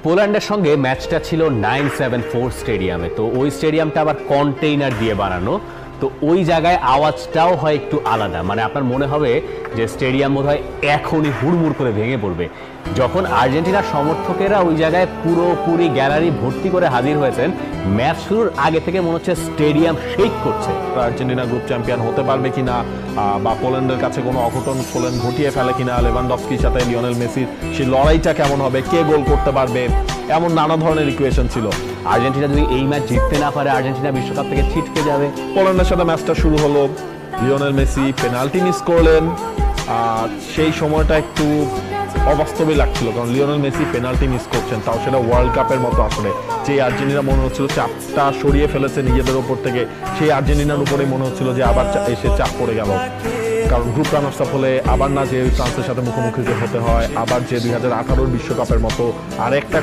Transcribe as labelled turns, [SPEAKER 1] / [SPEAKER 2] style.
[SPEAKER 1] পোল্যান্ডের সঙ্গে ম্যাচটা ছিল 974 স্টেডিয়ামে। তো ওই স্টেডিয়ামটা আবার কন্টেইনার দিয়ে বানানো, তো ওই জায়গায় আওয়াজটাও হয় একটু আলাদা। মানে আপনার মনে হবে যে স্টেডিয়াম বোধহয় এখনই হুড়মুড় করে ভেঙে পড়বে। যখন আর্জেন্টিনার সমর্থকেরা ওই জায়গায় পুরোপুরি গ্যালারি ভর্তি করে হাজির হয়েছেন, ম্যাচ শুরুর আগে থেকে মনে হচ্ছে স্টেডিয়াম শেক করছে।
[SPEAKER 2] আর্জেন্টিনা গ্রুপ চ্যাম্পিয়ন হতে পারবে কিনা, বা পোল্যান্ডের কাছে কোনো অঘটন পোল্যান্ড ঘটিয়ে ফেলে কিনা, লেভানডস্কির সাথে লিওনেল মেসির সেই লড়াইটা কেমন হবে, কে গোল করতে পারবে, এমন নানা ধরনের ইকুয়েশন ছিল।
[SPEAKER 1] আর্জেন্টিনা যদি এই ম্যাচ জিততে না পারে, আর্জেন্টিনা বিশ্বকাপ থেকে ছিটকে যাবে।
[SPEAKER 2] পোল্যান্ডের সাথে ম্যাচটা শুরু হলো, লিওনেল মেসি পেনাল্টি মিস করলেন। সেই সময়টা একটু অবাস্তবই লাগছিল, কারণ লিওনেল মেসি পেনাল্টি মিস করছেন, তাও সেটা ওয়ার্ল্ড কাপের মতো আসলে। যে আর্জেন্টিনা মনে হচ্ছিল চাপটা সরিয়ে ফেলেছে নিজেদের ওপর থেকে, সেই আর্জেন্টিনার উপরেই মনে হচ্ছিল যে আবার এসে চাপ পড়ে গেল। কারণ গ্রুপ রানার্স আপ হলে আবার না যে ফ্রান্সের সাথে মুখোমুখি হতে হয়, আবার যে 2018 বিশ্বকাপের মতো আরেকটা